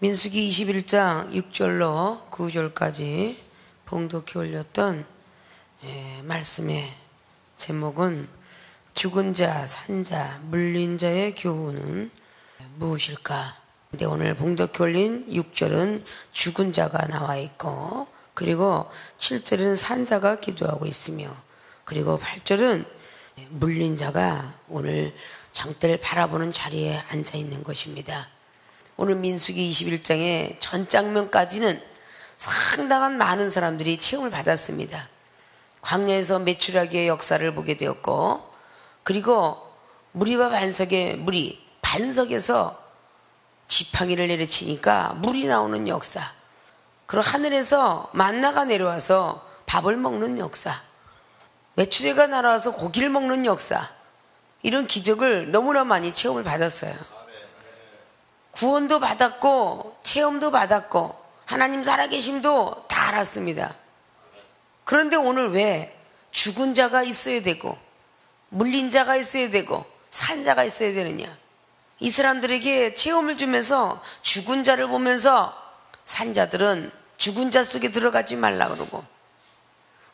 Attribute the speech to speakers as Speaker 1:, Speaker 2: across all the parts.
Speaker 1: 민수기 21장 6절로 9절까지 봉독해 올렸던 말씀의 제목은 죽은 자, 산 자, 물린 자의 교훈은 무엇일까? 근데 오늘 봉독해 올린 6절은 죽은 자가 나와 있고, 그리고 7절은 산 자가 기도하고 있으며, 그리고 8절은 물린 자가 오늘 장대를 바라보는 자리에 앉아 있는 것입니다. 오늘 민수기 21장의 전 장면까지는 상당한 많은 사람들이 체험을 받았습니다. 광야에서 메추라기의 역사를 보게 되었고, 그리고 무리와 반석의 물이 반석에서 지팡이를 내려치니까 물이 나오는 역사, 그리고 하늘에서 만나가 내려와서 밥을 먹는 역사, 메추라기가 날아와서 고기를 먹는 역사, 이런 기적을 너무나 많이 체험을 받았어요. 구원도 받았고 체험도 받았고 하나님 살아계심도 다 알았습니다. 그런데 오늘 왜 죽은 자가 있어야 되고 물린 자가 있어야 되고 산 자가 있어야 되느냐? 이 사람들에게 체험을 주면서 죽은 자를 보면서 산 자들은 죽은 자 속에 들어가지 말라 그러고,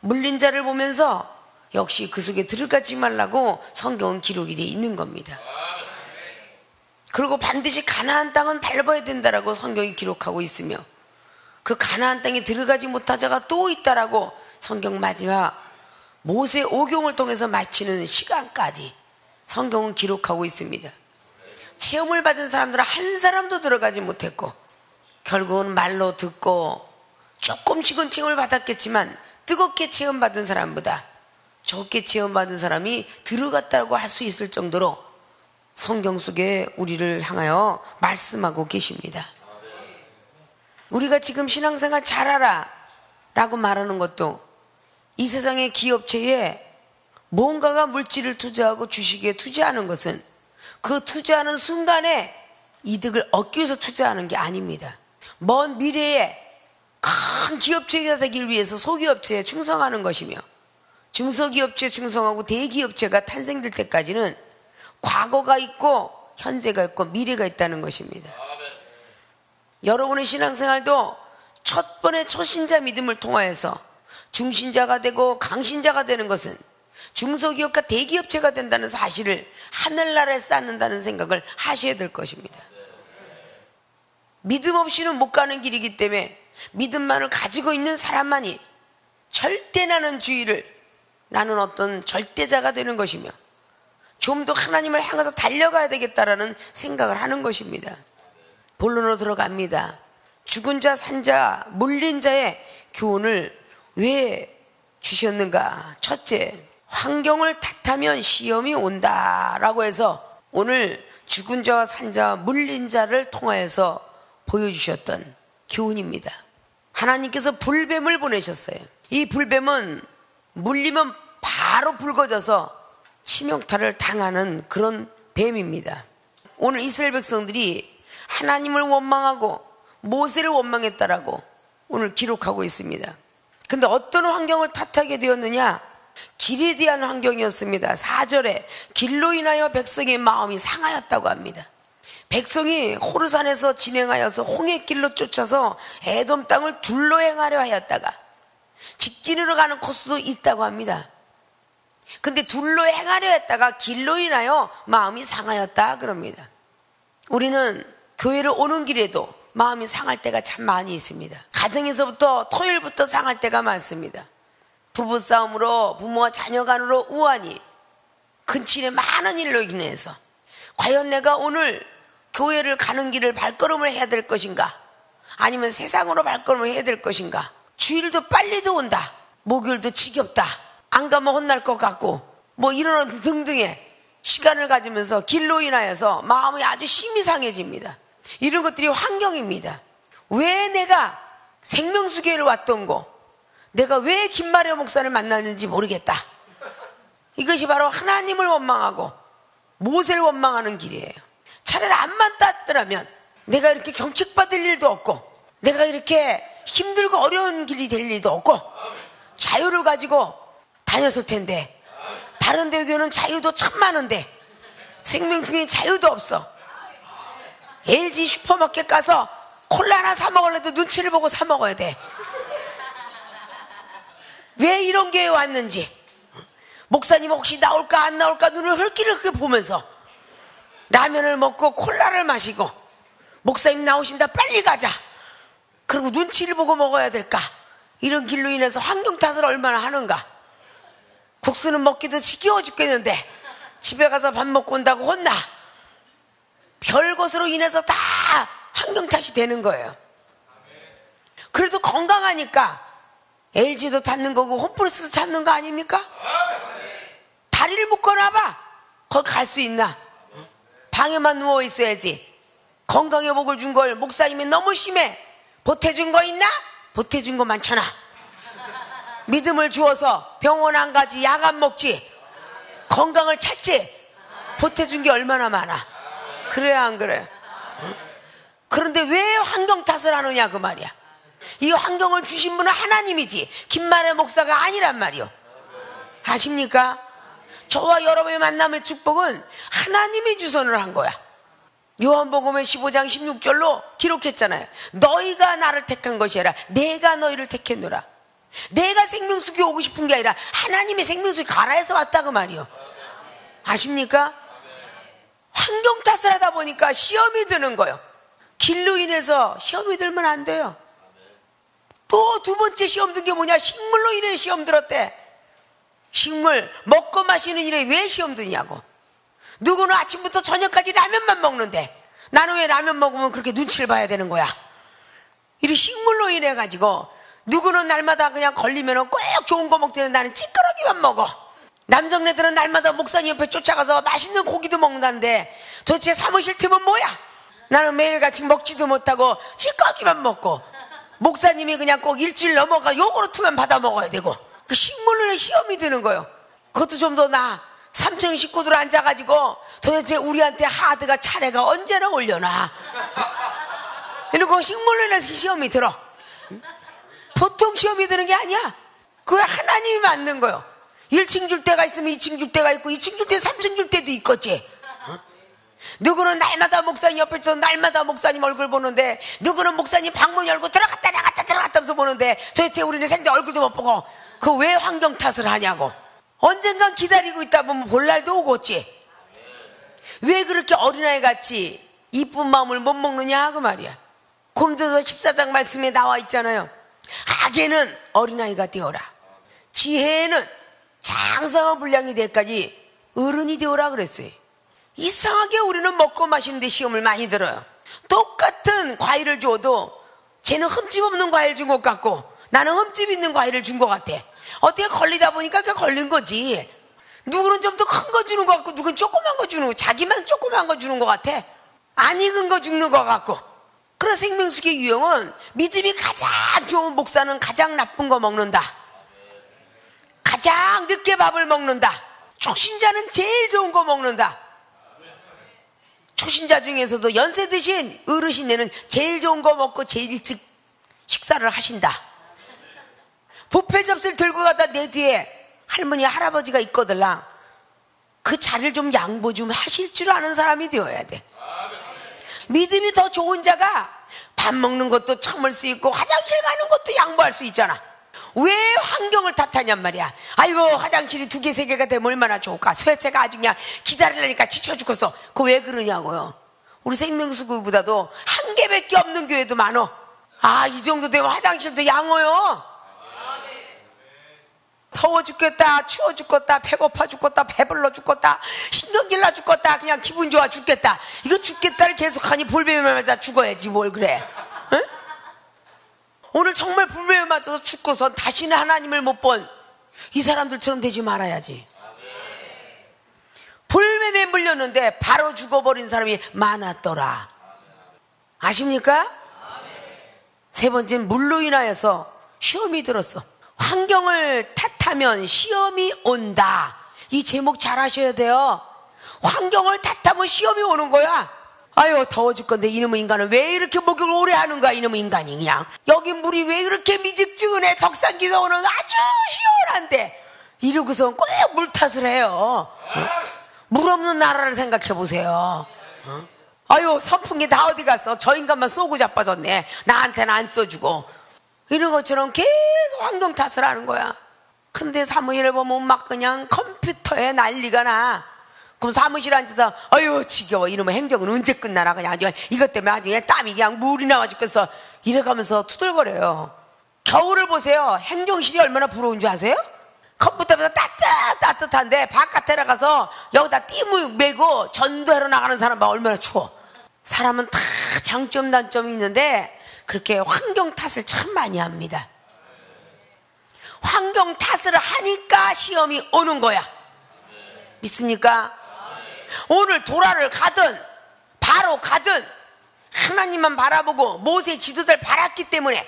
Speaker 1: 물린 자를 보면서 역시 그 속에 들어가지 말라고 성경은 기록이 되어 있는 겁니다. 그리고 반드시 가나안 땅은 밟아야 된다라고 성경이 기록하고 있으며, 그 가나안 땅에 들어가지 못한 자가 또 있다라고 성경 마지막 모세 오경을 통해서 마치는 시간까지 성경은 기록하고 있습니다. 체험을 받은 사람들은 한 사람도 들어가지 못했고, 결국은 말로 듣고 조금씩은 체험을 받았겠지만 뜨겁게 체험받은 사람보다 적게 체험받은 사람이 들어갔다고 할 수 있을 정도로 성경 속에 우리를 향하여 말씀하고 계십니다. 우리가 지금 신앙생활 잘하라 라고 말하는 것도, 이 세상의 기업체에 뭔가가 물질을 투자하고 주식에 투자하는 것은 그 투자하는 순간에 이득을 얻기 위해서 투자하는 게 아닙니다. 먼 미래에 큰 기업체가 되기 위해서 소기업체에 충성하는 것이며, 중소기업체에 충성하고 대기업체가 탄생될 때까지는 과거가 있고 현재가 있고 미래가 있다는 것입니다. 여러분의 신앙생활도 첫 번의 초신자 믿음을 통하여서 중신자가 되고 강신자가 되는 것은 중소기업과 대기업체가 된다는 사실을 하늘나라에 쌓는다는 생각을 하셔야 될 것입니다. 믿음 없이는 못 가는 길이기 때문에 믿음만을 가지고 있는 사람만이 절대 나는 주의를, 나는 어떤 절대자가 되는 것이며 좀 더 하나님을 향해서 달려가야 되겠다라는 생각을 하는 것입니다. 본론으로 들어갑니다. 죽은 자, 산 자, 물린 자의 교훈을 왜 주셨는가? 첫째, 환경을 탓하면 시험이 온다라고 해서 오늘 죽은 자와 산 자, 물린 자를 통하여서 보여주셨던 교훈입니다. 하나님께서 불뱀을 보내셨어요. 이 불뱀은 물리면 바로 붉어져서 치명타를 당하는 그런 뱀입니다. 오늘 이스라엘 백성들이 하나님을 원망하고 모세를 원망했다라고 오늘 기록하고 있습니다. 근데 어떤 환경을 탓하게 되었느냐? 길에 대한 환경이었습니다. 4절에 길로 인하여 백성의 마음이 상하였다고 합니다. 백성이 호르산에서 진행하여서 홍해길로 쫓아서 에돔 땅을 둘러 행하려 하였다가 직진으로 가는 코스도 있다고 합니다. 근데 둘로 행하려 했다가 길로 인하여 마음이 상하였다 그럽니다. 우리는 교회를 오는 길에도 마음이 상할 때가 참 많이 있습니다. 가정에서부터 토요일부터 상할 때가 많습니다. 부부싸움으로, 부모와 자녀 간으로 우환이, 근친의 많은 일로 인해서 과연 내가 오늘 교회를 가는 길을 발걸음을 해야 될 것인가, 아니면 세상으로 발걸음을 해야 될 것인가, 주일도 빨리도 온다, 목요일도 지겹다, 안 가면 혼날 것 같고, 뭐 이런 등등의 시간을 가지면서 길로 인하여서 마음이 아주 심히 상해집니다. 이런 것들이 환경입니다. 왜 내가 생명수교회를 왔던 거, 내가 왜 김마려 목사를 만났는지 모르겠다. 이것이 바로 하나님을 원망하고 모세를 원망하는 길이에요. 차라리 안만 땄더라면 내가 이렇게 경책받을 일도 없고, 내가 이렇게 힘들고 어려운 길이 될 일도 없고, 자유를 가지고 다녔을 텐데, 다른 대교는 자유도 참 많은데 생명수교회는 자유도 없어. LG 슈퍼마켓 가서 콜라 하나 사 먹으려도 눈치를 보고 사 먹어야 돼. 왜 이런 교회에 왔는지, 목사님 혹시 나올까 안 나올까 눈을 흘끼르게 보면서 라면을 먹고 콜라를 마시고, 목사님 나오신다 빨리 가자, 그리고 눈치를 보고 먹어야 될까, 이런 길로 인해서 환경 탓을 얼마나 하는가. 국수는 먹기도 지겨워 죽겠는데 집에 가서 밥 먹고 온다고 혼나. 별것으로 인해서 다 환경 탓이 되는 거예요. 그래도 건강하니까 LG도 찾는 거고 홈플러스도 찾는 거 아닙니까? 다리를 묶어놔봐. 거기 갈 수 있나? 방에만 누워 있어야지. 건강의 복을 준 걸 목사님이 너무 심해 보태준 거 있나? 보태준 거 많잖아. 믿음을 주어서 병원 안 가지, 약 안 먹지, 건강을 찾지. 보태준 게 얼마나 많아. 그래야 안 그래? 그런데 왜 환경 탓을 하느냐 그 말이야. 이 환경을 주신 분은 하나님이지 김만혜 목사가 아니란 말이요. 아십니까? 저와 여러분의 만남의 축복은 하나님이 주선을 한 거야. 요한복음의 15장 16절로 기록했잖아요. 너희가 나를 택한 것이 아니라 내가 너희를 택했노라. 내가 생명수기 오고 싶은 게 아니라 하나님의 생명수기 가라에서 왔다 그 말이요. 아십니까? 환경 탓을 하다 보니까 시험이 드는 거예요. 길로 인해서 시험이 들면 안 돼요. 또 두 번째 시험 든 게 뭐냐? 식물로 인해 시험 들었대. 식물 먹고 마시는 일에 왜 시험 드냐고. 누구는 아침부터 저녁까지 라면만 먹는데 나는 왜 라면 먹으면 그렇게 눈치를 봐야 되는 거야. 이 식물로 인해 가지고 누구는 날마다 그냥 걸리면 꼭 좋은 거 먹대는 나는 찌끄러기만 먹어. 남정네들은 날마다 목사님 옆에 쫓아가서 맛있는 고기도 먹는다는데 도대체 사무실 틈은 뭐야? 나는 매일같이 먹지도 못하고 찌꺼기만 먹고, 목사님이 그냥 꼭 일주일 넘어가 요구르트만 받아 먹어야 되고. 그 식물로 시험이 드는 거예요. 그것도 좀 더 나아. 3층 식구들 앉아가지고 도대체 우리한테 하드가 차례가 언제나 올려나 이러고 식물로 인해서 시험이 들어. 보통 시험이 드는 게 아니야. 그게 하나님이 만든 거예요. 1층 줄 때가 있으면 2층 줄 때가 있고 2층 줄 때 3층 줄 때도 있겠지. 누구는 날마다 목사님 옆에서 날마다 목사님 얼굴 보는데, 누구는 목사님 방문 열고 들어갔다 나갔다 들어갔다 하면서 보는데 도대체 우리는 생전 얼굴도 못 보고 그 왜 환경 탓을 하냐고. 언젠간 기다리고 있다 보면 볼 날도 오겠지. 왜 그렇게 어린아이 같이 이쁜 마음을 못 먹느냐 그 말이야. 고린도서 14장 말씀에 나와 있잖아요. 악에는 어린아이가 되어라, 지혜에는 장성한 분량이 되기까지 어른이 되어라 그랬어요. 이상하게 우리는 먹고 마시는데 시험을 많이 들어요. 똑같은 과일을 줘도 쟤는 흠집 없는 과일 준 것 같고 나는 흠집 있는 과일을 준 것 같아. 어떻게 걸리다 보니까 그게 걸린 거지. 누구는 좀 더 큰 거 주는 것 같고 누구는 조그만 거 주는 거, 자기만 조그만 거 주는 것 같아. 안 익은 거 죽는 것 같고. 그래서 생명수기 유형은 믿음이 가장 좋은 목사는 가장 나쁜 거 먹는다, 가장 늦게 밥을 먹는다, 초신자는 제일 좋은 거 먹는다. 초신자 중에서도 연세 드신 어르신네는 제일 좋은 거 먹고 제일 일찍 식사를 하신다. 뷔페 접시를 들고 가다 내 뒤에 할머니 할아버지가 있거들랑 그 자리를 좀 양보 좀 하실 줄 아는 사람이 되어야 돼. 믿음이 더 좋은 자가 밥 먹는 것도 참을 수 있고 화장실 가는 것도 양보할 수 있잖아. 왜 환경을 탓하냔 말이야. 아이고 화장실이 2개 3개가 되면 얼마나 좋을까. 소외체가 아주 그냥 기다리려니까 지쳐 죽겠어. 그거 왜 그러냐고요. 우리 생명수교보다도 1개밖에 없는 교회도 많어. 아, 이 정도 되면 화장실도 양호요. 더워 죽겠다, 추워 죽겠다, 배고파 죽겠다, 배불러 죽겠다, 신경질나 죽겠다, 그냥 기분 좋아 죽겠다. 이거 죽겠다를 계속하니 볼베에 맞아 죽어야지 뭘 그래. 응? 오늘 정말 불매에 맞아서 죽고서 다시는 하나님을 못 본 이 사람들처럼 되지 말아야지. 불매에 물렸는데 바로 죽어버린 사람이 많았더라. 아십니까? 세 번째는 물로 인하여서 시험이 들었어. 환경을 탓하면 시험이 온다. 이 제목 잘 하셔야 돼요. 환경을 탓하면 시험이 오는 거야. 아유 더워 죽건데 이놈의 인간은 왜 이렇게 목욕을 오래 하는 거야. 이놈의 인간이 그냥 여기 물이 왜 이렇게 미집지근해. 덕산기가 오는 아주 시원한데 이러고서 꼭 물 탓을 해요. 물 없는 나라를 생각해 보세요. 아유, 선풍기 다 어디 갔어? 저 인간만 쏘고 자빠졌네. 나한테는 안 써주고. 이런 것처럼 계속 환경 탓을 하는 거야. 근데 사무실에 보면 막 그냥 컴퓨터에 난리가 나. 그럼 사무실 앉아서 아유 지겨워, 이놈의 행정은 언제 끝나나, 그냥 아주 이것 때문에 아주 그냥 땀이 그냥 물이 나와 죽겠어, 이래가면서 투덜거려요. 겨울을 보세요. 행정실이 얼마나 부러운 줄 아세요? 컴퓨터보다 따뜻한데 바깥에 나가서 여기다 띠무 메고 전도하러 나가는 사람 봐, 얼마나 추워. 사람은 다 장점 단점이 있는데 그렇게 환경 탓을 참 많이 합니다. 환경 탓을 하니까 시험이 오는 거야. 믿습니까? 오늘 도라를 가든 바로 가든 하나님만 바라보고 모세 지도자를 바랐기 때문에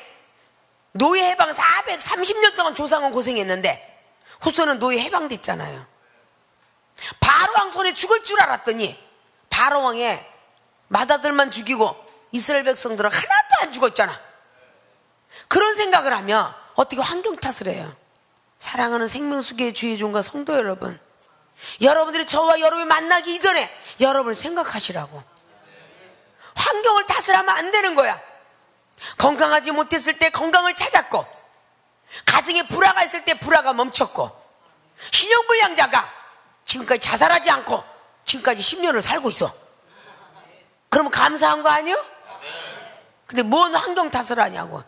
Speaker 1: 노예 해방 430년 동안 조상은 고생했는데 후손은 노예 해방됐잖아요. 바로왕 손에 죽을 줄 알았더니 바로왕의 맏아들만 죽이고 이스라엘 백성들은 하나도 안 죽었잖아. 그런 생각을 하면 어떻게 환경 탓을 해요? 사랑하는 생명수계의 주의 종과 성도 여러분, 여러분들이 저와 여러분이 만나기 이전에 여러분을 생각하시라고. 환경을 탓을 하면 안 되는 거야. 건강하지 못했을 때 건강을 찾았고, 가정에 불화가 있을 때 불화가 멈췄고, 신용불량자가 지금까지 자살하지 않고 지금까지 10년을 살고 있어. 그러면 감사한 거 아니에요? 근데 뭔 환경 탓을 하냐고.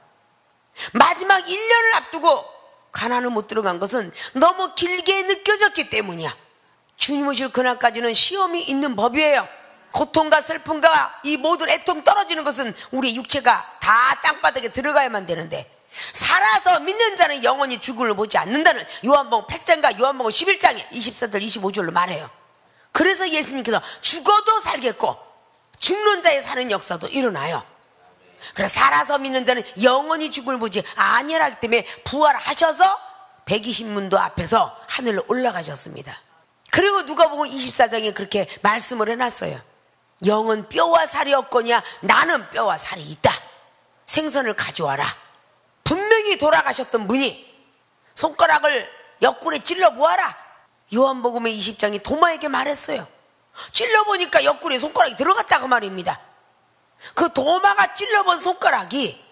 Speaker 1: 마지막 1년을 앞두고 가나안을 못 들어간 것은 너무 길게 느껴졌기 때문이야. 주님 오실 그날까지는 시험이 있는 법이에요. 고통과 슬픔과 이 모든 애통 떨어지는 것은 우리 육체가 다 땅바닥에 들어가야만 되는데, 살아서 믿는 자는 영원히 죽음을 보지 않는다는 요한복음 8장과 요한복음 11장에 24절 25절로 말해요. 그래서 예수님께서 죽어도 살겠고 죽는 자의 사는 역사도 일어나요. 그래서 살아서 믿는 자는 영원히 죽음을 보지 아니하기 때문에 부활하셔서 120문도 앞에서 하늘로 올라가셨습니다. 그리고 누가복음 24장에 그렇게 말씀을 해놨어요. 영은 뼈와 살이 없거냐, 나는 뼈와 살이 있다. 생선을 가져와라. 분명히 돌아가셨던 분이 손가락을 옆구리에 찔러보아라. 요한복음의 20장이 도마에게 말했어요. 찔러보니까 옆구리에 손가락이 들어갔다고 말입니다. 그 도마가 찔러본 손가락이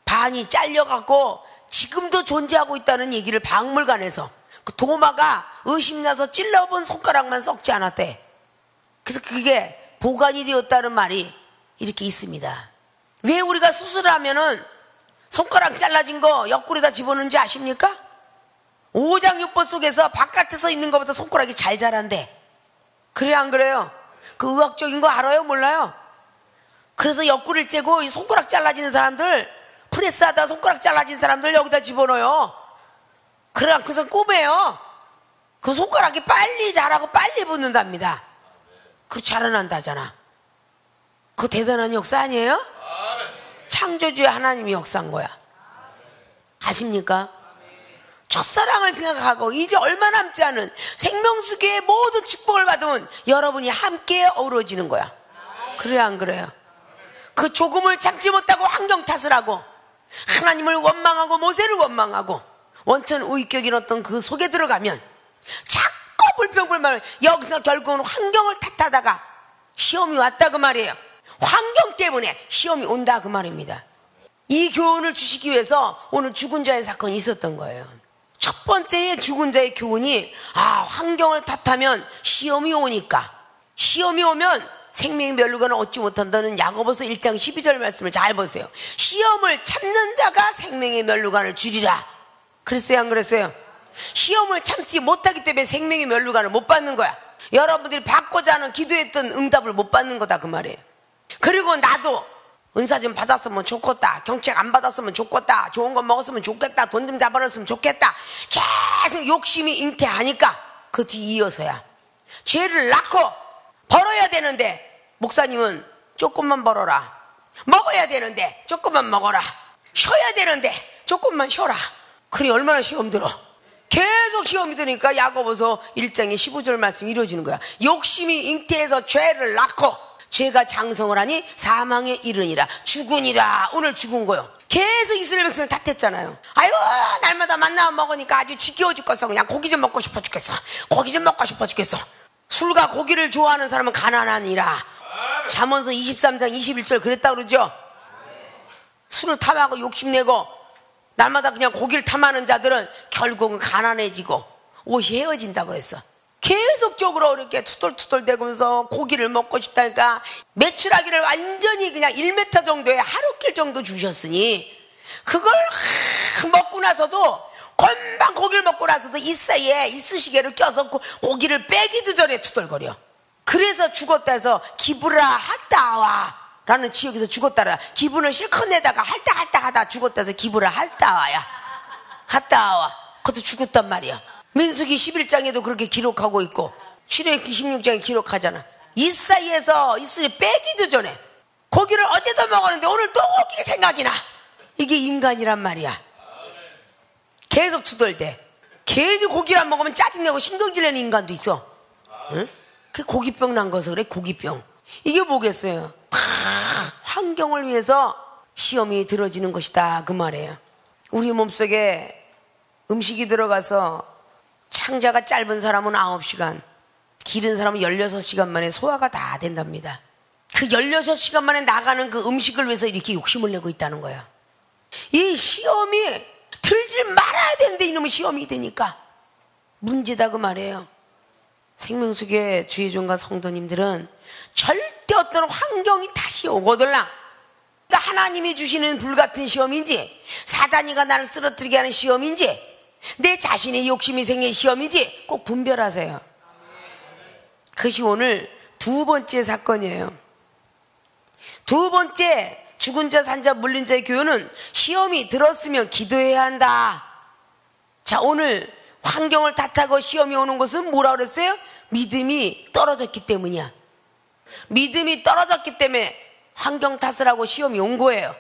Speaker 1: 반이 잘려갖고 지금도 존재하고 있다는 얘기를 박물관에서, 그 도마가 의심나서 찔러본 손가락만 썩지 않았대. 그래서 그게 보관이 되었다는 말이 이렇게 있습니다. 왜 우리가 수술을 하면은 손가락 잘라진 거 옆구리에다 집어넣는지 아십니까? 5장 6번 속에서 바깥에서 있는 것보다 손가락이 잘 자란대. 그래 안 그래요? 그 의학적인 거 알아요? 몰라요? 그래서 옆구리를 째고 이 손가락 잘라지는 사람들, 프레스하다 손가락 잘라진 사람들 여기다 집어넣어요. 그래 그래서 꿈에요. 그 손가락이 빨리 자라고 빨리 붙는답니다. 그리고 자라난다잖아. 그거 대단한 역사 아니에요? 창조주의 하나님이 역사한 거야. 아십니까? 첫사랑을 생각하고 이제 얼마 남지 않은 생명수계의 모든 축복을 받은 여러분이 함께 어우러지는 거야. 그래 안 그래요? 그 조금을 참지 못하고 환경 탓을 하고 하나님을 원망하고 모세를 원망하고 원천 우익격인 어떤 그 속에 들어가면 자꾸 불평불만을, 여기서 결국은 환경을 탓하다가 시험이 왔다 그 말이에요. 환경 때문에 시험이 온다 그 말입니다. 이 교훈을 주시기 위해서 오늘 죽은 자의 사건이 있었던 거예요. 첫 번째의 죽은 자의 교훈이, 환경을 탓하면 시험이 오니까, 시험이 오면 생명의 면류관을 얻지 못한다는 야고보서 1장 12절 말씀을 잘 보세요. 시험을 참는 자가 생명의 면류관을 주리라. 그랬어요 안 그랬어요? 시험을 참지 못하기 때문에 생명의 면류관을 못 받는 거야. 여러분들이 받고자 하는 기도했던 응답을 못 받는 거다 그 말이에요. 그리고 나도 은사 좀 받았으면 좋겠다, 경책 안 받았으면 좋겠다, 좋은 거 먹었으면 좋겠다, 돈 좀 잡아놨으면 좋겠다, 계속 욕심이 잉태하니까 그 뒤 이어서야 죄를 낳고 벌어야 되는데 목사님은 조금만 벌어라, 먹어야 되는데 조금만 먹어라, 쉬어야 되는데 조금만 쉬어라. 그래 얼마나 시험 들어. 계속 시험이 드니까 야고보서 1장의 15절 말씀이 이루어지는 거야. 욕심이 잉태해서 죄를 낳고 죄가 장성을 하니 사망에 이르니라. 죽으니라. 오늘 죽은 거요. 계속 이스라엘 백성을 탓했잖아요. 아유 날마다 만나 먹으니까 아주 지겨워 죽겠어. 그냥 고기 좀 먹고 싶어 죽겠어. 고기 좀 먹고 싶어 죽겠어. 술과 고기를 좋아하는 사람은 가난하니라. 잠언서 23장 21절 그랬다 그러죠. 술을 탐하고 욕심내고 날마다 그냥 고기를 탐하는 자들은 결국은 가난해지고 옷이 헤어진다고 그랬어. 계속적으로 이렇게 투덜투덜대면서 고기를 먹고 싶다니까 매출하기를 완전히 그냥 1m 정도의 하루길 정도 주셨으니 그걸 먹고 나서도 금방 고기를 먹고 나서도 이 사이에 이쑤시개를 껴서 고기를 빼기도 전에 투덜거려. 그래서 죽었다 해서 기부라 할다와 라는 지역에서 죽었다라 기분을 실컷 내다가 할다 하다 죽었다 해서 기부라 할다와야 갔다와 그것도 죽었단 말이야. 민수기 11장에도 그렇게 기록하고 있고 신명기 16장에 기록하잖아. 이 사이에서 이쑤시개 빼기도 전에 고기를 어제도 먹었는데 오늘 또 고기 생각이 나. 이게 인간이란 말이야. 계속 투덜대. 괜히 고기를 안 먹으면 짜증내고 신경질 내는 인간도 있어. 응? 그 고기병 난 거서 그래. 고기병. 이게 뭐겠어요? 다 환경을 위해서 시험이 들어지는 것이다 그 말이에요. 우리 몸속에 음식이 들어가서 창자가 짧은 사람은 9시간, 길은 사람은 16시간 만에 소화가 다 된답니다. 그 16시간 만에 나가는 그 음식을 위해서 이렇게 욕심을 내고 있다는 거야. 이 시험이 들지 말아야 되는데 이놈의 시험이 되니까 문제다 그 말이에요. 생명수계 주의종과 성도님들은 절대 어떤 환경이 다시 오거들랑 그러니까 하나님이 주시는 불같은 시험인지 사단이가 나를 쓰러뜨리게 하는 시험인지 내 자신의 욕심이 생긴 시험인지 꼭 분별하세요. 그것이 오늘 두 번째 사건이에요. 두 번째 죽은 자, 산 자, 물린 자의 교훈은 시험이 들었으면 기도해야 한다. 자, 오늘 환경을 탓하고 시험이 오는 것은 뭐라 그랬어요? 믿음이 떨어졌기 때문이야. 믿음이 떨어졌기 때문에 환경 탓을 하고 시험이 온 거예요.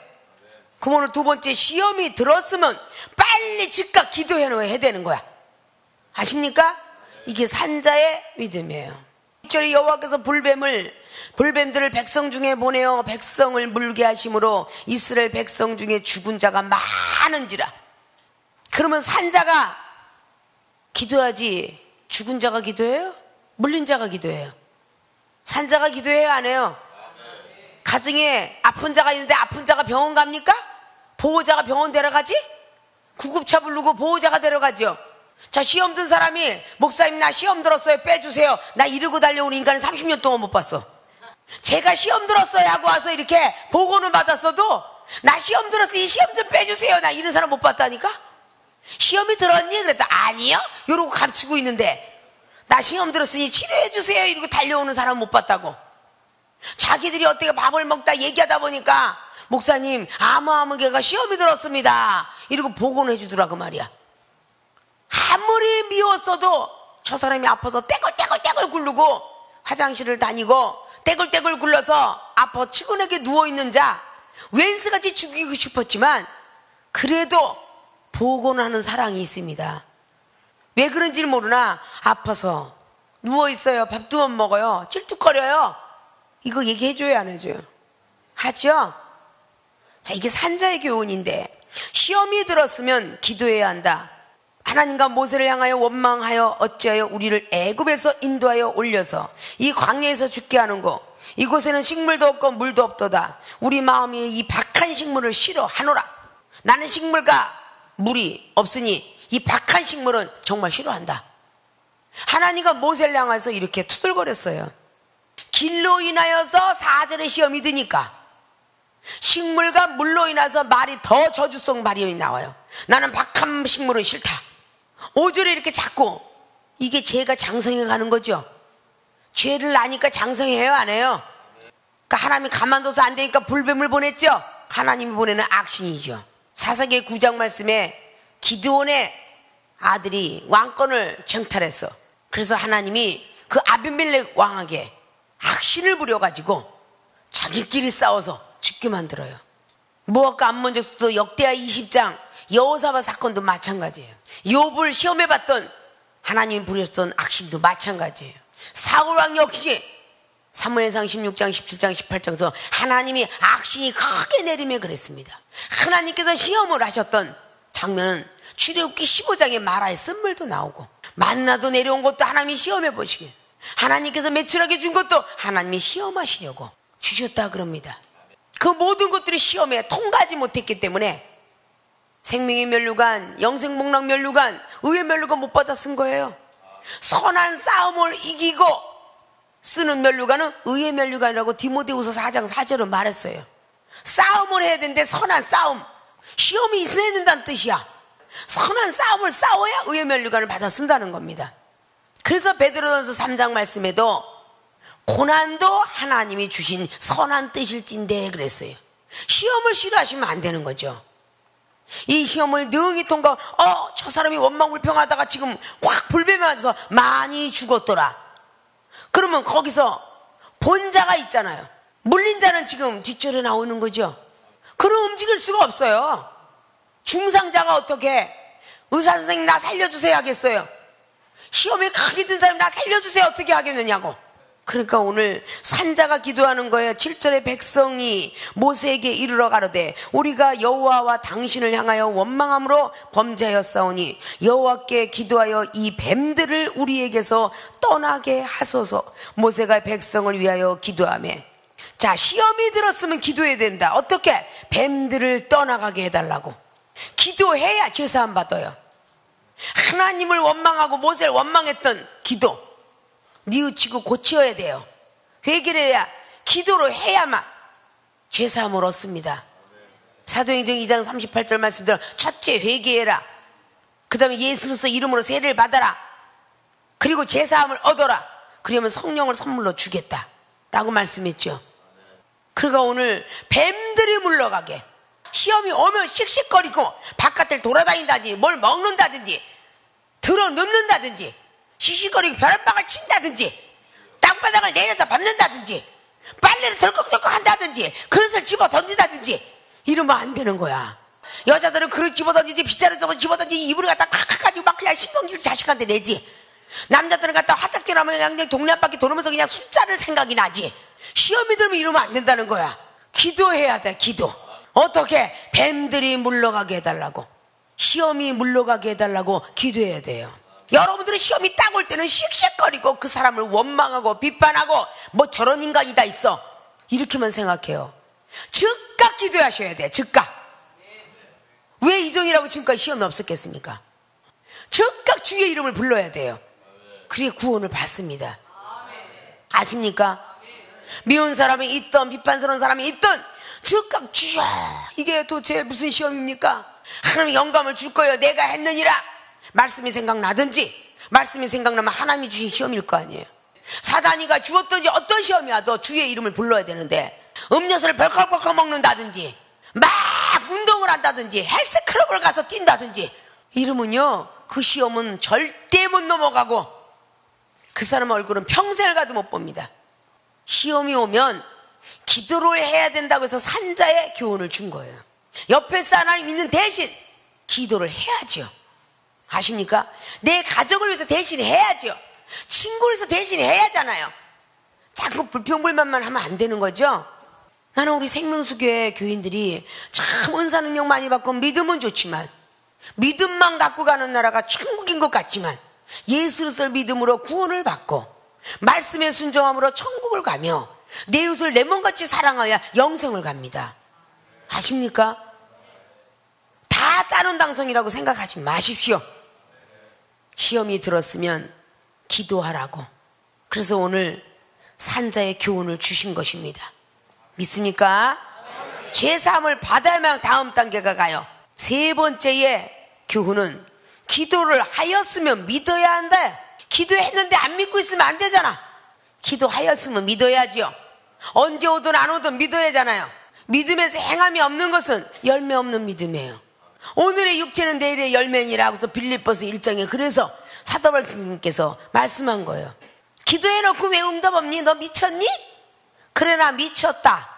Speaker 1: 그럼 오늘 두 번째 시험이 들었으면 빨리 즉각 기도해야 되는 거야. 아십니까? 이게 산자의 믿음이에요. 6절에 여호와께서 불뱀들을 백성 중에 보내어 백성을 물게 하심으로 이스라엘 백성 중에 죽은 자가 많은지라. 그러면 산자가 기도하지 죽은 자가 기도해요? 물린 자가 기도해요? 산자가 기도해요 안 해요? 가정에 아픈 자가 있는데 아픈 자가 병원 갑니까? 보호자가 병원 데려가지? 구급차 부르고 보호자가 데려가죠. 자, 시험 든 사람이 목사님 나 시험 들었어요 빼주세요. 나 이러고 달려온 인간은 30년 동안 못 봤어. 제가 시험 들었어요 하고 와서 이렇게 보고는 받았어도 나 시험 들었어 이 시험 좀 빼주세요 나 이런 사람 못 봤다니까. 시험이 들었니? 그랬다 아니요 이러고 감추고 있는데 나 시험 들었으니 치료해주세요 이러고 달려오는 사람 못 봤다고. 자기들이 어떻게 밥을 먹다 얘기하다 보니까 목사님 아무개가 시험이 들었습니다 이러고 보고는 해주더라 그 말이야. 아무리 미웠어도 저 사람이 아파서 떼굴떼굴 굴르고 화장실을 다니고 떼굴떼굴 굴러서 아파 측은하게 누워있는 자 웬수같이 죽이고 싶었지만 그래도 보고는 하는 사랑이 있습니다. 왜 그런지를 모르나 아파서 누워있어요. 밥도 못 먹어요. 찔뚝거려요. 이거 얘기해줘요 안 해줘요? 하죠? 자, 이게 산자의 교훈인데 시험이 들었으면 기도해야 한다. 하나님과 모세를 향하여 원망하여 어찌하여 우리를 애굽에서 인도하여 올려서 이 광야에서 죽게 하는고 이곳에는 식물도 없고 물도 없도다. 우리 마음이 이 박한 식물을 싫어하노라. 나는 식물과 물이 없으니 이 박한 식물은 정말 싫어한다. 하나님과 모세를 향해서 이렇게 투덜거렸어요. 길로 인하여서 4절의 시험이 드니까 식물과 물로 인해서 말이 더 저주성 발현이 나와요. 나는 박한 식물은 싫다. 5절에 이렇게 자꾸 이게 죄가 장성해 가는 거죠. 죄를 아니까 장성해요 안 해요? 그러니까 하나님이 가만둬서 안 되니까 불뱀을 보냈죠. 하나님이 보내는 악신이죠. 사사기 9장 말씀에 기드온의 아들이 왕권을 정탈했어. 그래서 하나님이 그 아비멜렉 왕에게 악신을 부려가지고 자기끼리 싸워서 죽게 만들어요. 모압과 암몬족도 역대하 20장 여호사밧 사건도 마찬가지예요. 욥을 시험해봤던 하나님이 부렸던 악신도 마찬가지예요. 사울왕 역시 사무엘상 16장 17장 18장에서 하나님이 악신이 크게 내리며 그랬습니다. 하나님께서 시험을 하셨던 장면은 출애굽기 15장에 마라의 쓴물도 나오고 만나도 내려온 것도 하나님이 시험해 보시게 하나님께서 매출하게 준 것도 하나님이 시험하시려고 주셨다 그럽니다. 그 모든 것들이 시험에 통과하지 못했기 때문에 생명의 면류관, 영생복락 면류관, 의의 면류관 못 받아 쓴 거예요. 선한 싸움을 이기고 쓰는 면류관은 의의 면류관이라고 디모데후서 4장 4절은 말했어요. 싸움을 해야 되는데 선한 싸움, 시험이 있어야 된다는 뜻이야. 선한 싸움을 싸워야 의의 면류관을 받아 쓴다는 겁니다. 그래서 베드로전서 3장 말씀에도 고난도 하나님이 주신 선한 뜻일진데 그랬어요. 시험을 싫어하시면 안 되는 거죠. 이 시험을 능히 통과, 저 사람이 원망불평하다가 지금 확 불뱀맞아서 많이 죽었더라. 그러면 거기서 본자가 있잖아요. 물린 자는 지금 뒷줄에 나오는 거죠. 그럼 움직일 수가 없어요. 중상자가 어떻게 의사선생님 나 살려주세요 하겠어요? 시험에 크게 든 사람이 나 살려주세요 어떻게 하겠느냐고. 그러니까 오늘 산자가 기도하는 거예요. 7절에 백성이 모세에게 이르러 가로되 우리가 여호와와 당신을 향하여 원망함으로 범죄하였사오니 여호와께 기도하여 이 뱀들을 우리에게서 떠나게 하소서. 모세가 백성을 위하여 기도하며, 자, 시험이 들었으면 기도해야 된다. 어떻게? 뱀들을 떠나가게 해달라고. 기도해야 죄사함 받아요. 하나님을 원망하고 모세를 원망했던 기도 뉘우치고 고쳐야 돼요. 회개를 해야, 기도를 해야만 죄사함을 얻습니다. 사도행전 2장 38절 말씀대로 첫째 회개해라. 그 다음에 예수로서 이름으로 세례를 받아라. 그리고 죄사함을 얻어라. 그러면 성령을 선물로 주겠다 라고 말씀했죠. 그러니까 오늘 뱀들이 물러가게, 시험이 오면 씩씩거리고 바깥을 돌아다닌다든지 뭘 먹는다든지 들어 눕는다든지 씩씩거리고 벼락박을 친다든지 땅바닥을 내려서 밟는다든지 빨래를 덜컥덜컥 한다든지 그릇을 집어 던진다든지 이러면 안 되는 거야. 여자들은 그릇 집어 던지지 빗자루 집어 던지지 이불을 갖다 칵칵 가지고 막 그냥 신경질 자식한테 내지. 남자들은 갖다 화딱지나면 그냥 동네 한 바퀴 돌으면서 그냥 숫자를 생각이 나지. 시험이 들면 이러면 안 된다는 거야. 기도해야 돼. 기도. 어떻게? 뱀들이 물러가게 해달라고, 시험이 물러가게 해달라고 기도해야 돼요. 여러분들은 시험이 딱 올 때는 씩씩거리고 그 사람을 원망하고 비판하고 뭐 저런 인간이 다 있어 이렇게만 생각해요. 즉각 기도하셔야 돼. 즉각. 왜 이종이라고 지금까지 시험이 없었겠습니까? 즉각 주의 이름을 불러야 돼요. 그래 구원을 받습니다. 아십니까? 미운 사람이 있던 비판스러운 사람이 있던 즉각 주여, 이게 도대체 무슨 시험입니까? 하나님이 영감을 줄 거예요. 내가 했느니라. 말씀이 생각나든지, 말씀이 생각나면 하나님이 주신 시험일 거 아니에요. 사단이가 주었든지 어떤 시험이 와도 주의 이름을 불러야 되는데 음료수를 벌컥벌컥 먹는다든지 막 운동을 한다든지 헬스클럽을 가서 뛴다든지 이러면요 그 시험은 절대 못 넘어가고 그 사람 얼굴은 평생을 가도 못 봅니다. 시험이 오면 기도를 해야 된다고 해서 산자의 교훈을 준 거예요. 옆에서 하나님 있는 대신 기도를 해야죠. 아십니까? 내 가족을 위해서 대신 해야죠. 친구를 위해서 대신 해야 하잖아요. 자꾸 불평불만만 하면 안 되는 거죠. 나는 우리 생명수교회 교인들이 참 은사 능력 많이 받고 믿음은 좋지만, 믿음만 갖고 가는 나라가 천국인 것 같지만 예수를 믿음으로 구원을 받고 말씀의 순종함으로 천국을 가며 내 이웃을 내 몸같이 사랑하여 영생을 갑니다. 아십니까? 다 다른 당성이라고 생각하지 마십시오. 시험이 들었으면 기도하라고. 그래서 오늘 산자의 교훈을 주신 것입니다. 믿습니까? 죄사함을 받아야만 다음 단계가 가요. 세 번째의 교훈은 기도를 하였으면 믿어야 한다. 기도했는데 안 믿고 있으면 안 되잖아. 기도하였으면 믿어야지요. 언제 오든 안 오든 믿어야 하잖아요. 믿음에서 행함이 없는 것은 열매 없는 믿음이에요. 오늘의 육체는 내일의 열매니라 하고서 빌립보서 1장에 그래서 사도 바울님께서 말씀한 거예요. 기도해놓고 왜 응답 없니? 너 미쳤니? 그래 나 미쳤다.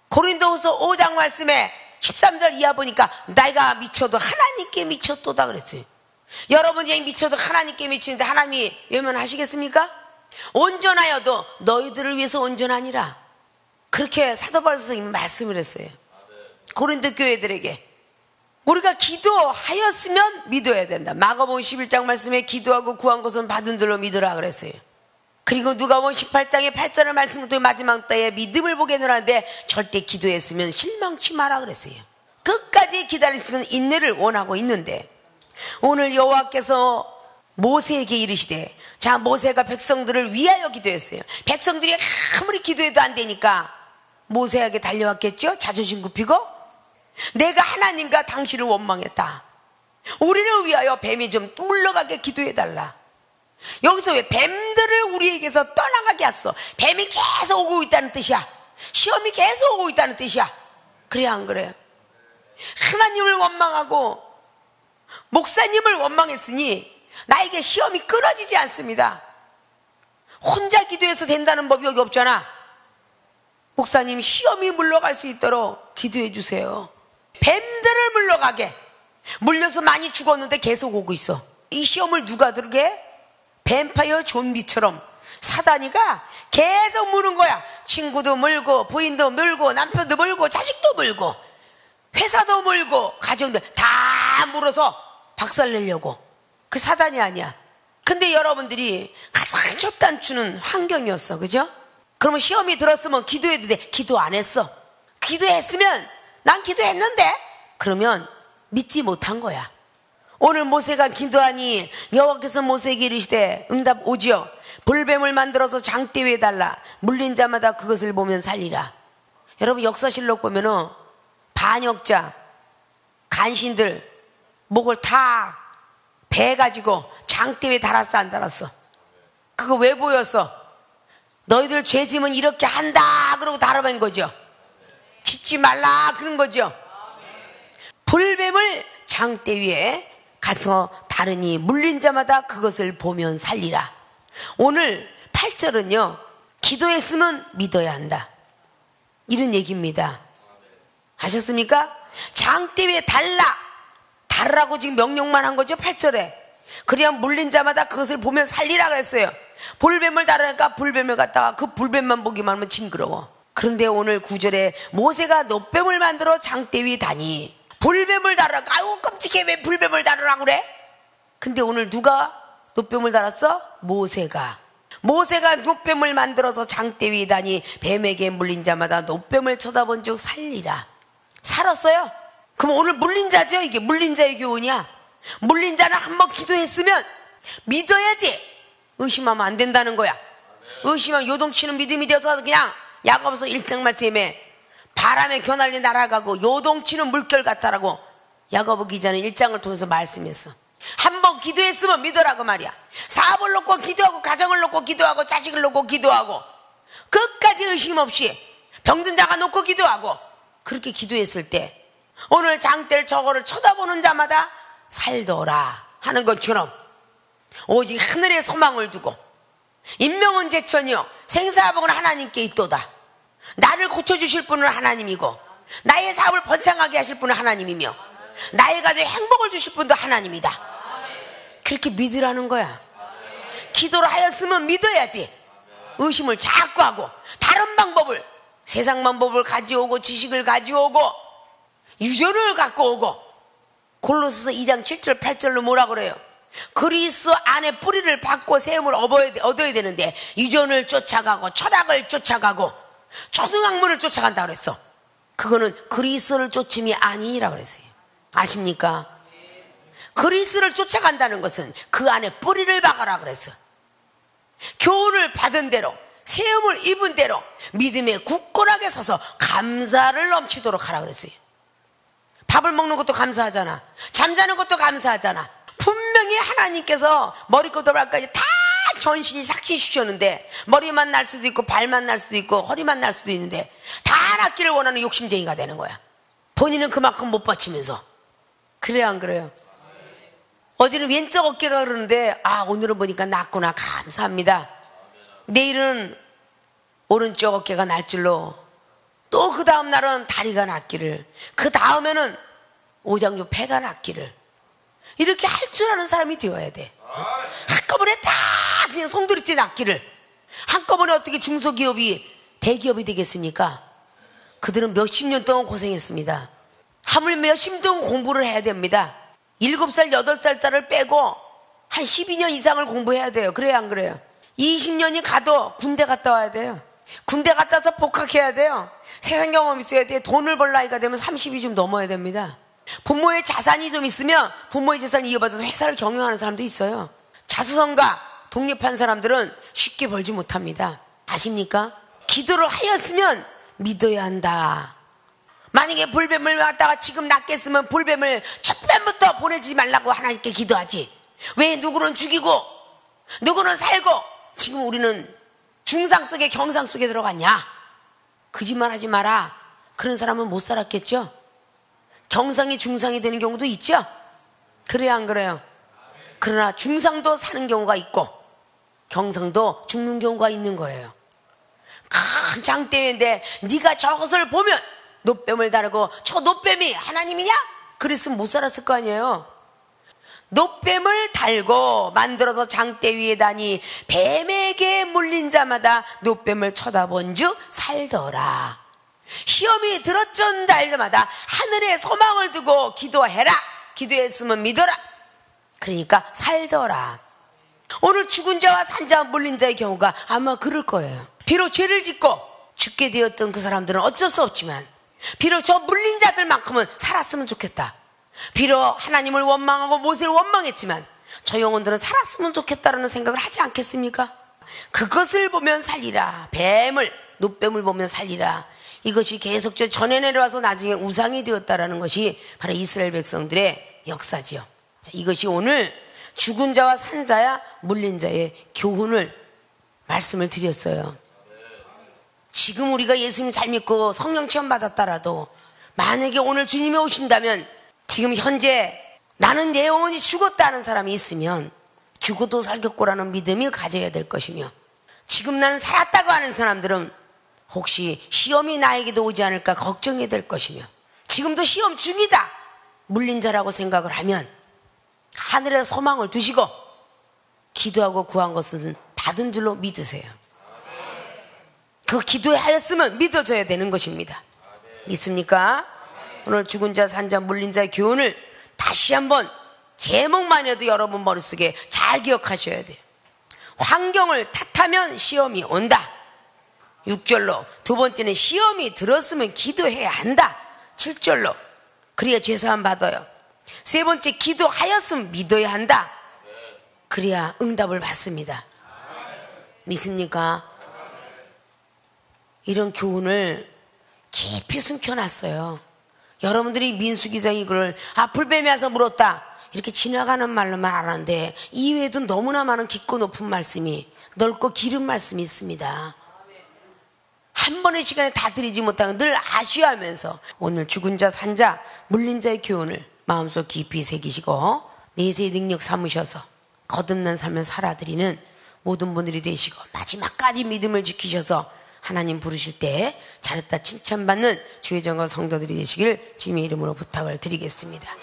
Speaker 1: 고린도후서 5장 말씀에 13절 이하 보니까 내가 미쳐도 하나님께 미쳤도다 그랬어요. 여러분이 미쳐도 하나님께 미치는데 하나님이 외면하시겠습니까? 온전하여도 너희들을 위해서 온전하니라. 그렇게 사도 바울 선생님이 말씀을 했어요. 고린도 교회들에게. 우리가 기도하였으면 믿어야 된다. 마가복음 11장 말씀에 기도하고 구한 것은 받은 줄로 믿으라 그랬어요. 그리고 누가복음 18장의 8절의 말씀을 통해 마지막 때에 믿음을 보게 되라는데 절대 기도했으면 실망치 마라 그랬어요. 끝까지 기다릴 수 있는 인내를 원하고 있는데, 오늘 여호와께서 모세에게 이르시되, 자, 모세가 백성들을 위하여 기도했어요. 백성들이 아무리 기도해도 안 되니까 모세에게 달려왔겠죠? 자존심 굽히고, 내가 하나님과 당신을 원망했다. 우리를 위하여 뱀이 좀 물러가게 기도해달라. 여기서 왜 뱀들을 우리에게서 떠나가게 했어? 뱀이 계속 오고 있다는 뜻이야. 시험이 계속 오고 있다는 뜻이야. 그래 안 그래요? 하나님을 원망하고 목사님을 원망했으니 나에게 시험이 끊어지지 않습니다. 혼자 기도해서 된다는 법이 여기 없잖아. 목사님, 시험이 물러갈 수 있도록 기도해 주세요. 뱀들을 물러가게. 물려서 많이 죽었는데 계속 오고 있어. 이 시험을 누가 들게? 뱀파이어 좀비처럼 사단이가 계속 무는 거야. 친구도 물고, 부인도 물고, 남편도 물고, 자식도 물고, 회사도 물고, 가정도 다 물어서 박살내려고. 그 사단이 아니야. 근데 여러분들이 가장 첫 단추는 환경이었어. 그죠? 그러면 시험이 들었으면 기도해도 돼. 기도 안 했어. 기도했으면 난 기도했는데, 그러면 믿지 못한 거야. 오늘 모세가 기도하니 여호와께서 모세에게 이르시되, 응답 오지요. 불뱀을 만들어서 장대 위에 달라. 물린 자마다 그것을 보면 살리라. 여러분, 역사실록 보면은 반역자, 간신들 목을 다 베가지고 장대 위에 달았어, 안 달았어? 그거 왜 보였어? 너희들 죄짐은 이렇게 한다 그러고 달아본 거죠. 짓지 말라 그런 거죠. 불뱀을 장대 위에 가서 다르니 물린 자마다 그것을 보면 살리라. 오늘 8절은요, 기도했으면 믿어야 한다, 이런 얘기입니다. 아셨습니까? 장대 위에 달라고 지금 명령만 한 거죠. 8절에. 그래야 물린 자마다 그것을 보면 살리라 그랬어요. 불뱀을 다루니까 불뱀을 갖다가 그 불뱀만 보기만 하면 징그러워. 그런데 오늘 9절에 모세가 놋뱀을 만들어 장대 위에 다니. 불뱀을 다루라. 아유 끔찍해, 왜 불뱀을 다루라고 그래? 근데 오늘 누가 놋뱀을 달았어? 모세가 놋뱀을 만들어서 장대 위에 다니 뱀에게 물린 자마다 놋뱀을 쳐다본 즉 살리라. 살았어요. 그럼 오늘 물린 자죠. 이게 물린 자의 교훈이야. 물린 자는 한번 기도했으면 믿어야지. 의심하면 안 된다는 거야. 의심하면 요동치는 믿음이 되어서 그냥 야고보서 1장 말씀에 바람에 겨날리 날아가고 요동치는 물결 같다라고 야고보 기자는 1장을 통해서 말씀했어. 한번 기도했으면 믿으라고 말이야. 사업을 놓고 기도하고, 가정을 놓고 기도하고, 자식을 놓고 기도하고, 끝까지 의심 없이 병든 자가 놓고 기도하고, 그렇게 기도했을 때 오늘 장대를 저거를 쳐다보는 자마다 살더라 하는 것처럼 오직 하늘에 소망을 두고, 인명은 제천이요 생사복은 하나님께 있도다. 나를 고쳐주실 분은 하나님이고, 나의 사업을 번창하게 하실 분은 하나님이며, 나의 가정에 행복을 주실 분도 하나님이다. 그렇게 믿으라는 거야. 기도를 하였으면 믿어야지. 의심을 자꾸 하고 다른 방법을, 세상 방법을 가져오고 지식을 가져오고 유전을 갖고 오고, 골로새서 2장 7절 8절로 뭐라 그래요? 그리스도 안에 뿌리를 받고 세움을 얻어야 되는데 유전을 쫓아가고 철학을 쫓아가고 초등학문을 쫓아간다 그랬어. 그거는 그리스도를 쫓음이 아니라 그랬어요. 아십니까? 그리스도를 쫓아간다는 것은 그 안에 뿌리를 박아라 그랬어. 교훈을 받은 대로, 세움을 입은 대로 믿음에 굳건하게 서서 감사를 넘치도록 하라 그랬어요. 밥을 먹는 것도 감사하잖아. 잠자는 것도 감사하잖아. 분명히 하나님께서 머리부터 발까지 다 전신이 삭신 주셨는데, 머리만 날 수도 있고 발만 날 수도 있고 허리만 날 수도 있는데 다 낫기를 원하는 욕심쟁이가 되는 거야. 본인은 그만큼 못 받치면서. 그래요 안 그래요? 어제는 왼쪽 어깨가 그러는데 오늘은 보니까 낫구나, 감사합니다. 내일은 오른쪽 어깨가 날 줄로, 또 그 다음 날은 다리가 낫기를, 그 다음에는 오장교 폐가 낫기를, 이렇게 할 줄 아는 사람이 되어야 돼. 한꺼번에 다 그냥 송두리째 낫기를. 한꺼번에 어떻게 중소기업이 대기업이 되겠습니까? 그들은 몇십 년 동안 고생했습니다. 하물며 몇십 년 동안 공부를 해야 됩니다. 7살, 8살 딸을 빼고 한 12년 이상을 공부해야 돼요. 그래야 안 그래요? 20년이 가도 군대 갔다 와야 돼요. 군대 갔다 와서 복학해야 돼요. 세상 경험 있어야 돼요. 돈을 벌 나이가 되면 30이 좀 넘어야 됩니다. 부모의 자산이 좀 있으면 부모의 재산을 이어받아서 회사를 경영하는 사람도 있어요. 자수성가 독립한 사람들은 쉽게 벌지 못합니다. 아십니까? 기도를 하였으면 믿어야 한다. 만약에 불뱀을 갖다가 지금 낚겠으면 불뱀을 첫 뱀부터 보내지 말라고 하나님께 기도하지. 왜 누구는 죽이고 누구는 살고 지금 우리는 중상 속에 경상 속에 들어갔냐? 거짓말 하지 마라. 그런 사람은 못 살았겠죠? 경상이 중상이 되는 경우도 있죠? 그래야 안 그래요? 그러나 중상도 사는 경우가 있고 경상도 죽는 경우가 있는 거예요. 큰 장대회인데 네가 저것을 보면 노뱀을 다루고 저 노뱀이 하나님이냐? 그랬으면 못 살았을 거 아니에요. 노뱀을 달고 만들어서 장대 위에 다니 뱀에게 물린 자마다 노뱀을 쳐다본 즉 살더라. 시험이 들었던 날마다 하늘에 소망을 두고 기도해라. 기도했으면 믿어라. 그러니까 살더라. 오늘 죽은 자와 산 자와 물린 자의 경우가 아마 그럴 거예요. 비록 죄를 짓고 죽게 되었던 그 사람들은 어쩔 수 없지만 비록 저 물린 자들만큼은 살았으면 좋겠다. 비록 하나님을 원망하고 모세를 원망했지만 저 영혼들은 살았으면 좋겠다라는 생각을 하지 않겠습니까? 그것을 보면 살리라. 뱀을, 노뱀을 보면 살리라. 이것이 계속적으로 전해 내려와서 나중에 우상이 되었다라는 것이 바로 이스라엘 백성들의 역사지요. 자, 이것이 오늘 죽은 자와 산 자야 물린 자의 교훈을 말씀을 드렸어요. 지금 우리가 예수님 잘 믿고 성령 체험 받았다라도 만약에 오늘 주님이 오신다면 지금 현재 나는 내 영혼이 죽었다는 사람이 있으면 죽어도 살겠고라는 믿음이 가져야 될 것이며 지금 나는 살았다고 하는 사람들은 혹시 시험이 나에게도 오지 않을까 걱정이 될 것이며 지금도 시험 중이다 물린 자라고 생각을 하면 하늘에 소망을 두시고 기도하고 구한 것은 받은 줄로 믿으세요. 그 기도하였으면 믿어줘야 되는 것입니다. 믿습니까? 오늘 죽은 자, 산 자, 물린 자의 교훈을 다시 한번 제목만 해도 여러분 머릿속에 잘 기억하셔야 돼요. 환경을 탓하면 시험이 온다. 6절로 두 번째는 시험이 들었으면 기도해야 한다. 7절로 그래야 죄사함 받아요. 세 번째 기도하였으면 믿어야 한다. 그래야 응답을 받습니다. 믿습니까? 이런 교훈을 깊이 숨겨놨어요. 여러분들이 민수기장 이걸 불뱀이 와서 물었다 이렇게 지나가는 말로만 알았는데 이외에도 너무나 많은 깊고 높은 말씀이 넓고 기른 말씀이 있습니다. 한 번의 시간에 다 드리지 못하는 늘 아쉬워하면서 오늘 죽은 자, 산 자, 물린 자의 교훈을 마음속 깊이 새기시고 내세의 능력 삼으셔서 거듭난 삶을 살아드리는 모든 분들이 되시고 마지막까지 믿음을 지키셔서 하나님 부르실 때 잘했다 칭찬받는 주의 정과 성도들이 되시길 주님의 이름으로 부탁을 드리겠습니다.